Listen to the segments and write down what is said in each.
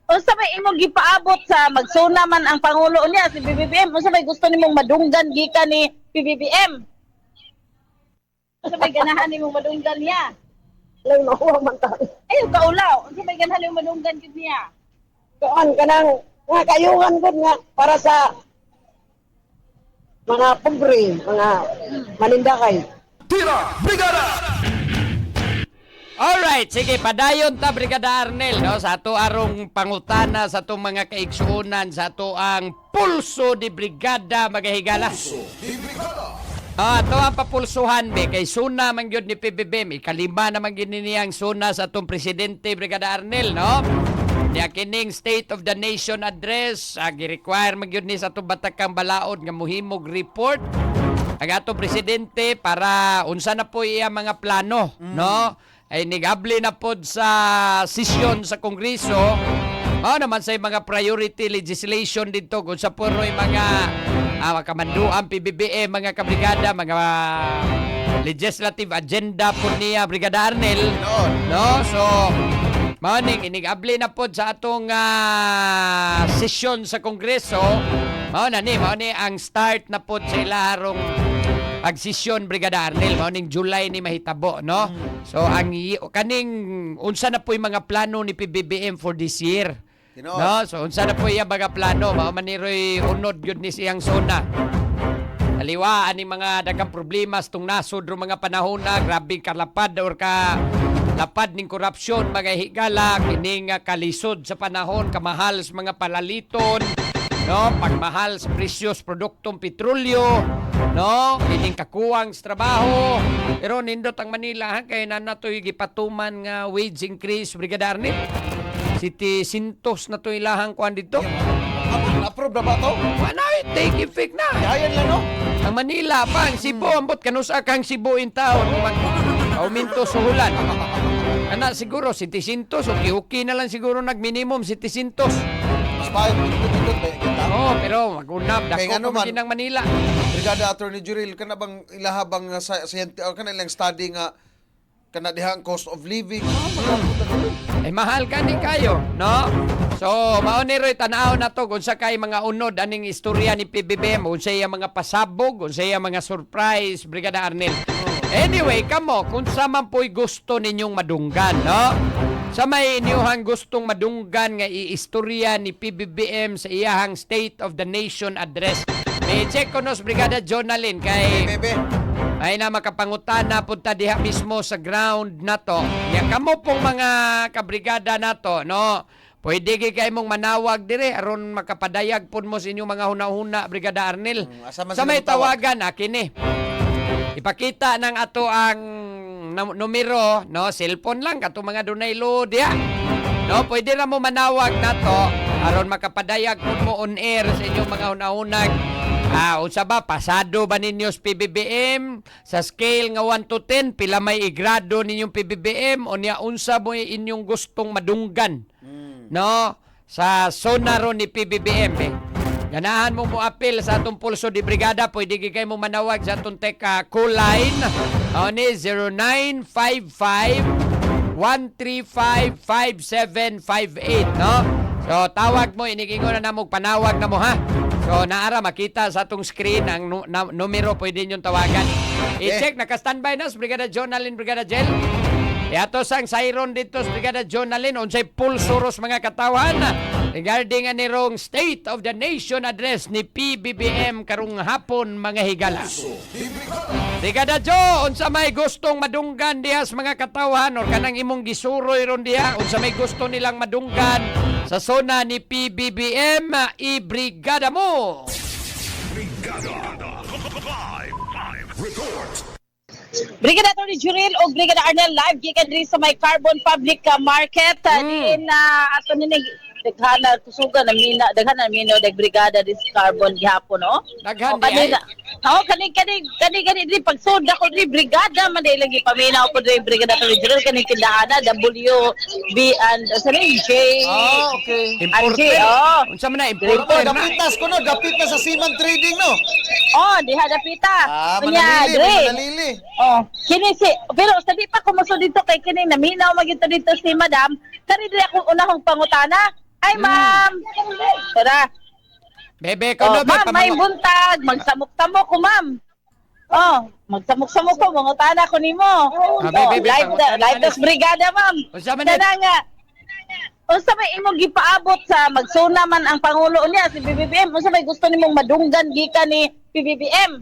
unsa may imong gipaabot sa magsuna man ang pangulo niya si PBBM? Unsa may gusto nimong madunggan gikan ni PBBM? Unsa may ganahan nimong madunggan niya? Lang nakuha man tayo. Ayaw kaulaw. Unsa may ganahan nimong madunggan gid niya? Doon ka nang nga kayungan gud nga para sa mga pobre, mga manindakay. Tira! Brigada! Alright, sige, padayon ta Brigada Arnel no sa ato arong pangutana sa atong mga kaigsuonan sa ato ang pulso di Brigada magahigala. Ato ang papulsuhan be kay suna man gyud ni PBBM, ikalima naman gyud niyang suna sa atong presidente Brigada Arnel no. Niya kining State of the Nation address, gi-require man gyud ni sa atong batakang balaod nga mohimog report ang atong presidente para unsa na po iya mga plano no. Ay nigabli na pod sa sesyon sa Kongreso. Naman sa mga priority legislation dito kung sa puro'y mga kamanduan PBBM, mga kabrigada, mga legislative agenda po niya Brigada Arnel. No? So, maoning inigabli na pod sa atong sesyon sa Kongreso. Maoning ang start na pod sa ilarong pagsisyon Brigada Arnel mauning July ni mahitabo no. So ang kaning unsa na po yung mga plano ni PBBM for this year. No, so unsa na po yung mga plano mao man niroy unod gyud ni siyang sona. Aliwaan ni mga daghang problema sa tung nasod ro mga panahon na grabing kalapad or ka lapad ning korupsyon mga higala kining kalisod sa panahon kamahal sa mga palaliton no, pagmahal sa presyos produktong petrolyo, no, kining kakuwang sa trabaho. Pero nindot ang Manila ha, kay nanatoy gipatuman nga wage increase Brigada Arnel. City Sintos na to ilahang kuan dito. Approve na ba to? Wala, take effect na. Ayan lang no? Ang Manila pa, ang Cebu, ambot kanusa kang Cebu in town. Auminto suhulan. Ana siguro, 700, okay na lang siguro nag-minimum, 700. Mas pahit, pindot ba kita? Oo, pero mag-unab, Kaya nga dako naman, pa ng Manila. Brigada Attorney Juril, kana bang ilahabang kana ilang study nga kana dihang cost of living? Ay mahal ka ni kayo, no? So, mao ni roy tanaw na to kung sa kay mga unod aning istorya ni PBBM, kung sa iya mga pasabog, kung sa iya mga surprise, Brigada Arnel. Anyway, kamo, kung sa man po'y gusto ninyong madunggan, no? Sa may inyuhang gustong madunggan nga iistorya ni PBBM sa iyahang State of the Nation address. May check ko nos Brigada Jonalyn kay Bebe. ay na makapangutana punta diha mismo sa ground na to. Ya kamo pong mga kabrigada na to, no? Pwede kay mong manawag dire aron makapadayag pun mo sa inyong mga huna-huna Brigada Arnel. Asa man Sa may sila tawag? tawagan kini. Ipakita ng ato ang numero, no? Cellphone lang kato mga dunay load ya. No, pwede na mo manawag na to aron makapadayag pun mo on air sa inyong mga huna-hunag. Unsa ba pasado ba ninyo sa PBBM sa scale nga 1 to 10 pila may igrado ninyong PBBM o niya unsa mo inyong gustong madunggan no sa zona ron ni PBBM ganahan mo mo appeal sa atong pulso di brigada pwede kay mo manawag sa atong teka call line ni 0955 1355758 no. So tawag mo inigingon na namo panawag na mo ha. So naara makita sa atong screen ang numero pwede niyo tawagan. I-check naka-standby na sa Brigada Jonalyn Brigada Jel. Ato sang siren dito sa Brigada Jonalyn unsay pulsuros mga katawan regarding anirong State of the Nation address ni PBBM karong hapon mga higala. Brigada Jo, unsa may gustong madunggan diha sa mga katawan or kanang imong gisuroy ron diha unsa may gusto nilang madunggan sa zona ni PBBM, i-brigada mo! Brigada Live Report. Brigada Attorney Juril o Brigada Arnel live gikan diri sa may Carbon Public Market din ato ni daghana kusugan na mina daghana mino dag brigada dis carbon gihapon no. Daghan di ay. Kani di pagsoda ko di brigada man di lagi paminaw ko di Brigada Attorney Juril kani tindahan WB and J. Okay. Importer. Unsa man na importer na? Gapitas ko no, gapit na sa Seaman Trading no. Diha dapita. Manalili. Kini si pero sa di pa kumuso dito kay kini naminaw magito dito si Madam. Kani di ako unahong pangutana. Ay, ma'am. Tara. Bebe ko Oh, no, ma'am, may buntag. Magsamok-samok ko, ma'am. Oh, magsamok-samok ko. Mangutana ko nimo. Bebe, Live das brigada, ma'am. Unsa man Kana nga. Unsa may imong gipaabot sa magsuna man ang pangulo niya si PBBM? Unsa may gusto nimong madunggan gikan ni PBBM?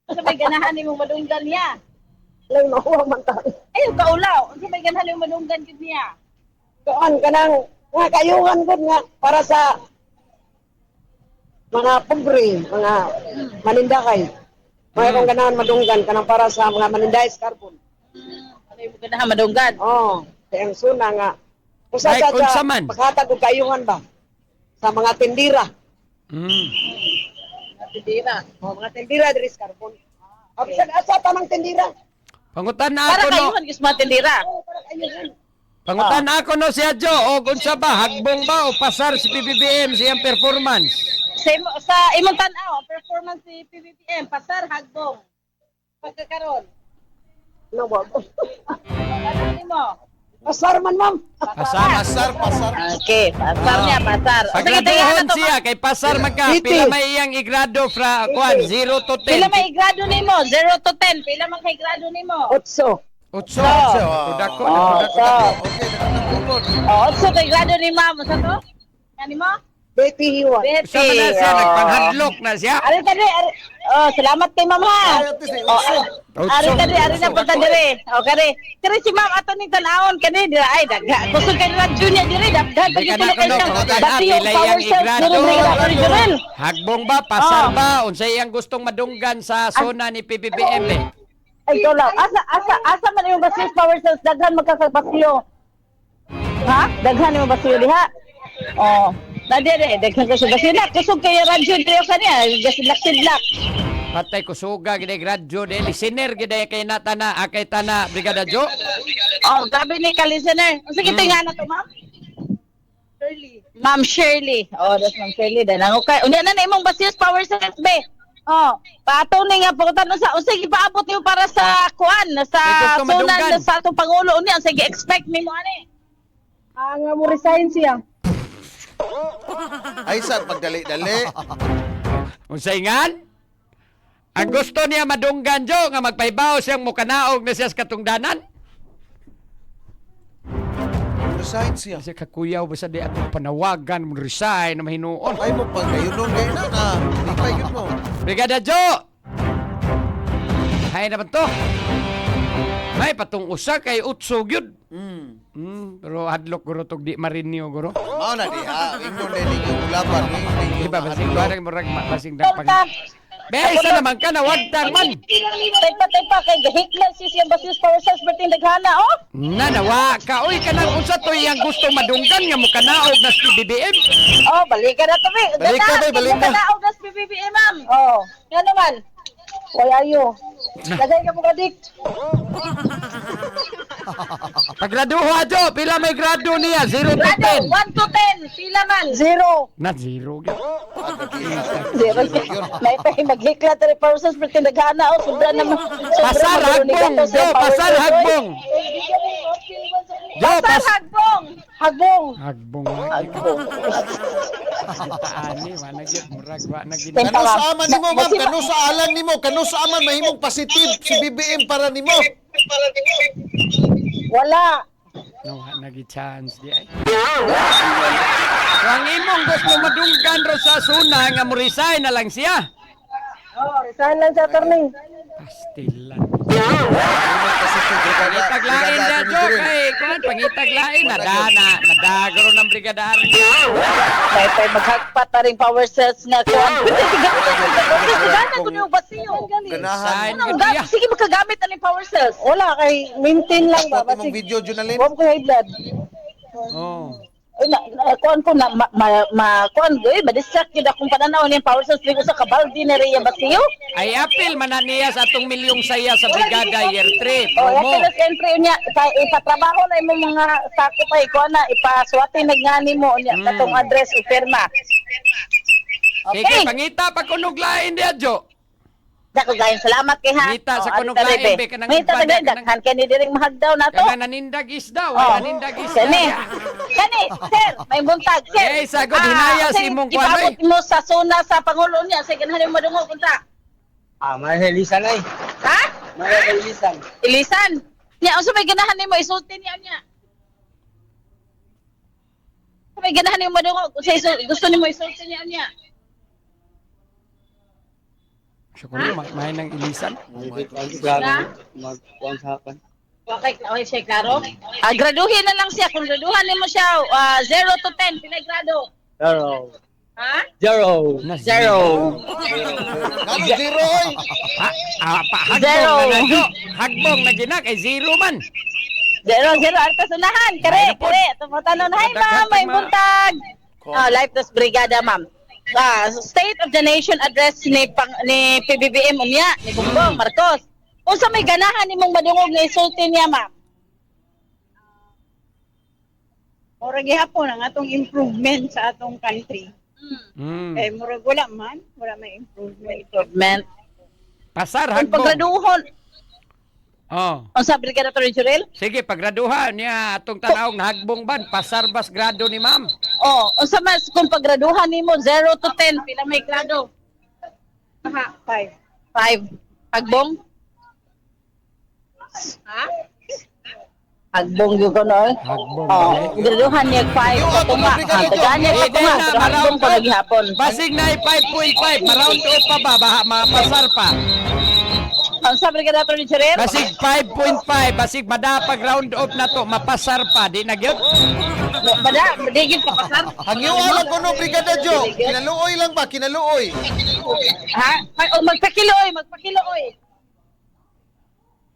Unsa may ganahan nimong madunggan niya? Lang mahuwa man ta. Ay, kaulaw. Unsa may ganahan nimong madunggan gid niya? Doon ka nang mga kayuhan gud nga para sa mga pobre, mga manindakay. Mayroong ganahan madunggan kanang para sa mga maninday sa carbon. Ano yung ganahan madunggan? Oh, kaya ang suna nga. Usa Like, sa unsa man? paghatag og kayuhan ba sa mga tindira. Mm. Mga tindira. Oh, mga tindira diri sa carbon. Asa tamang tindira? Pangutan na Para ako no. kayuhan gis mga tindira. Oh, para kayuhan. Pangutan na ako no si Adjo. O unsa ba hagbong ba o pasar si PBBM siyang performance? Sa imong tan-aw, ang performance ni PBBM, pasar hagbong. Pagkakaroon. No ba? Ano nimo? Pasar man, ma'am. Pasar. Okay, pasar niya, pasar. O, sige, tingnan Pagraduhon na to, siya ma'am. kay pasar magka Iti. pila may iyang igrado fra kuan 0 to 10. Pila may grado nimo? 0 to 10. Pila man kay grado nimo? Otso. Utso. Oh. Tudako. Okay, nakakapulod. Oh, so kay grado ni ma'am. Sa to? Ano mo? Betty Hiwa. Betty. Sa man na siya oh. nagpanghadlok na siya. Ari tadi, oh, salamat kay ma'am ha. Ari tadi, ari na punta dire. O kare. Kare si ma'am ato ning tan-awon kani dira ay daga. Kusog kay radyo niya dire dagdag Ay, pag kana kay kuno, siyang kana batiyo pila power iyang cells igrado. diri brigada original. Hagbong ba pasar Oh. ba unsay iyang gustong madunggan sa zona ni PBBM eh? Ay ikaw lang. Asa man yung basis power cells daghan magkakapasyo. Ha? Daghan yung basyo diha. Oh. Daghan ka sa basyo na. Kusog kay radyo dire kaniya. Gasidlak-sidlak. Patay kusuga gid gradyo de listener gid kay natana akay tana Brigada Jo. Oh, sabi ni ka-listener. Sige, tingnan na to, ma'am. Shirley. Ma'am Shirley. Oh, that's Ma'am Shirley. Danang okay. Unya na imong basis power cells be. Oh, pato ni nga pagkutan sa sige paabot niyo para sa kuan sa May gusto sunan madunggan. sa atong pangulo unya sige expect nimo ani. Nga mo resign siya. Ay, sir, pagdali-dali. Unsay ngan? Ang gusto niya madunggan Jo nga magpaibaw siyang mukanaog na siya sa katungdanan. Resign siya. Kasi kakuyaw basta di atong panawagan mo resign na mahinuon. Ay mo pag kayo nun kayo na. Di pa yun mo. Brigada Jo! Hay naman to. May patong usa kay utso gyud. Pero hadlok guro tog di marinyo guro. Mao na diha. Inyo na yung ulaban. Di ba basing barang murag basing dagpang. Be isa naman ka na wagtang man. Taypa kay gahiklan si siyang basis power cells berting daghana oh. Nanawa ka oy kanang unsa to iyang gusto madunggan nga mukanaog na si BBM. Oh, balikan na to be. Balik ka, be, balik ka. Ganaog na si PBBM ma'am. Oh, yan naman. Wala yo. Lagay ka mo kadik. Paggraduho Jo, pila may grado niya? 0 to Grado 10. 1 to 10. Pila man? 0. Not 0 gyud. Zero. May pa maghikla tari process pero tindaghana o sobra naman. Pasar hagbong, Jo, pasar hagbong. Jo, Pasar hagbong. Hagbong. hagbong lagi ka. Ani, wala gyud murag wa na gid. Kano sa aman nimo, ma'am? Kano sa alang nimo? Kano sa aman mahimong positive si BBM para nimo? Wala. No, wa na gid chance di ay. Ang imong gusto madunggan ro sa suna nga mo resign na lang siya. Oh, resign lang sa attorney. Pastilan. Pangitaglain na Jo kay kuan pangitaglain nadagro ng brigada May pa maghagpat na rin power cells nga kuan. Gana ko yung basiyo. Ganahan. Sige makagamit na rin power cells. Wala kay maintain lang ba Pati mong basi. video, Junalyn. Huwag ko high blood. Oh. Ay kuan ko na kuan ma-distract yun akong pananaw niyang power cells rin sa kabaldi na rin yung basiyo. Ay apil man na niya sa atong milyong saya sa brigada year 3. O, yan Promo. sila siyempre niya, ipatrabaho na yung mga sako pa, ikaw na, ipaswati nagngani mo, niya, katong address o firma. Sige, Okay. pangita pa kunog lain dia Jo. Dako gayon, salamat kay ha. Ngita sa O, kunog ano, lain, Bebe? be, kanang Ngita sa ipada, gayon, kanang- daghan kay ni diring mahagdaw na to. Kana nanindag isda, Oh, wala nanindag isda. kani. Kani, sir, may buntag, sir. Eh, sagod, hinaya si imong kuwan, Ipabot mo sa zona sa Pangulo niya, sa ganahan mo madungog, unta. May helisan ay. Ha? May helisan. Ilisan. Niya, unsa may ganahan nimo isulti niya. Unsa may ganahan nimo madungog, gusto nimo isulti niya. Siya ko na, may nang ilisan. Na? Okay, siya, klaro. Graduhin na lang siya. Kung graduhan nimo siya, 0 to 10, pilay grado. Zero. Ha? Zero. Na, Zero. Ano, zero, oy? Hagbong Zero. na nadyo. Hagbong na ginag, ay zero man. 0, artas unahan. Kare. Tumatanon. Hi, ma'am. May buntag. Life Plus Brigada, ma'am. State of the Nation address ni PBBM unya, ni Bongbong Marcos. Unsa may ganahan nimong madungog nga isulti niya, ma'am? Murag gihapon ang atong improvement sa atong country. Kay murag wala may improvement. Improvement. Pasar, Kung hagbong. paggraduhon, Oh. unsa Brigada Attorney Jurel? Sige, paggraduhan niya atong tanawag na hagbong ban, pasar bas grado ni ma'am. Unsa mas kung paggraduhan nimo 0 to 10, pila may grado? Aha, 5. 5. Hagbong? Ha? Hagbong yung gano'n. Hagbong. Graduhan niya 5 katunga. Tagaan niya katunga. Pero hagbong pa naghihapon. Basig na 5.5, ma-round up pa ba, mapasar pa. Ang sabi ka dato ni Chirer? Basig 5.5, basig madapag round up na to, mapasar pa, di na gyud. Madigil pa pasar. Hangyawalan ko no, Brigada Jo. Kinaluoy lang ba? Kinaluoy. Ha? Magpakiloy.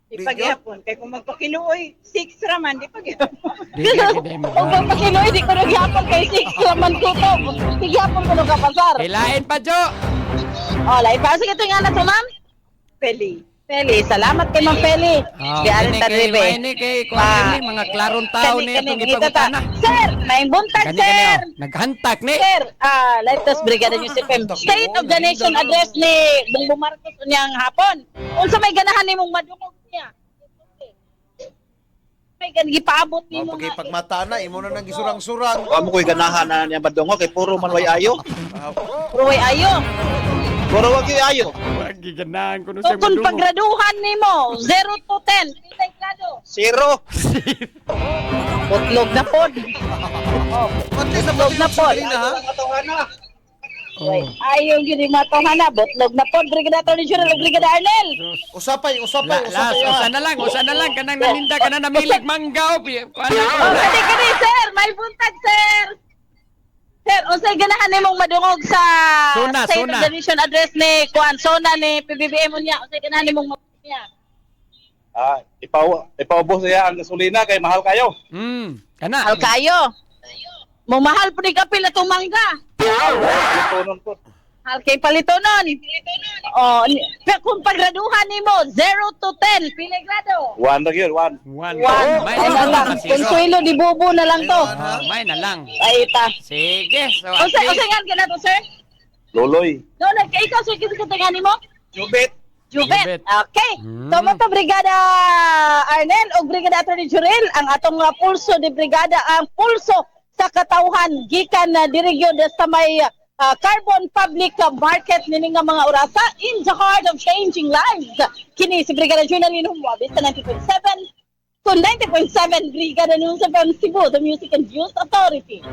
Di pa gihapon. Kay kung magpakiluoy, 6 raman, di pa gihapon. Di na gyud ay Kung magpakiloy. magpakiloy, di ko nagyapon kay 6 naman ko to. Tigyapon ko nung kapasar. Hilain pa, Jo. Lain pa. Sige, ito yung anak mo, ma'am. Peli. Peli, salamat kay Ma'am Peli. Di arin taribe. Ini kay kuan ni mga klarong tao ni itong ipagutana. Sir, may buntag, Kani sir. naghantak ni. Sir, Lightos Brigada News FM. State of the Nation address ni Bongbong Marcos unyang hapon. Unsa may ganahan nimong madungog niya? May gipaabot nimo nga. Pagmata na, imo na nang gisurang-surang. Amo ko'y ganahan na niya badungo kay puro man way ayo. Pruway ayo. Puro wag yung ayo. Wag giganahan ko no So sa kung madungog. paggraduhan nimo 0 to 10, pilay grado. Zero. Butlog na pod. Pati sa Butlog na pod. ha? Oh. Ayaw gyud matohan na butlog na pod Brigada Attorney General ug Brigada Arnel. Usapay. Las, usa na lang kanang naninda kanang namilig manggaw. Kani sir, may buntag sir. Sir, unsay ganahan nimong madungog sa State of the Nation address ni Kuan Sona ni PBBM unya? Unsay ganahan nimong niya? Ipaubos niya ang gasolina kay mahal kayo. Kana. Mahal kayo. Mo mahal pud kapil na tumangga. Tunon po. Mahal kay palitonon. Pero kung paggraduhan nimo 0 to 10, pilay grado? 1 ra gyud, 1. One. May Ay na na lang. lang. Consuelo di bubo na lang to. May na lang. Ay ta. Sige. So at Unsay least, nga ganato sir? Loloy. No, kay ikaw sir kinsa nimo? Jubit. Jubet. Jubet. Okay. So mo to Brigada Arnel o Brigada Attorney Jurel ang atong pulso di Brigada ang pulso sa katawhan gikan na dirigyo sa may Carbon Public Market nini nga mga orasa in the heart of changing lives. Kini si Brigada Junalino Muabis sa 90.7 to 90.7 Brigada News FM Cebu, the Music and Views Authority.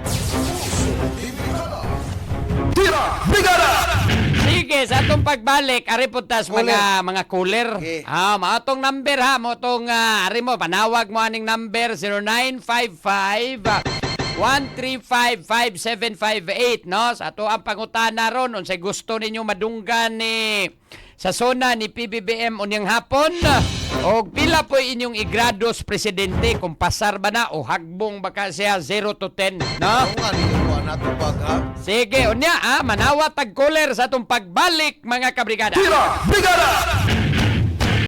sige, sa atong pagbalik, ari puntas mga cooler. Okay. Maotong number ha, motong ari mo panawag mo aning number 0955 1355758 no sa ato ang pangutana ron unsay gusto ninyo madunggan ni sa zona ni PBBM unyang hapon og pila po inyong igrados presidente kung pasar ba na o hagbong baka siya 0 to 10 no Ano nga ninyo po nato pag ha? sige unya manawat tag cooler sa atong pagbalik mga kabrigada Brigada!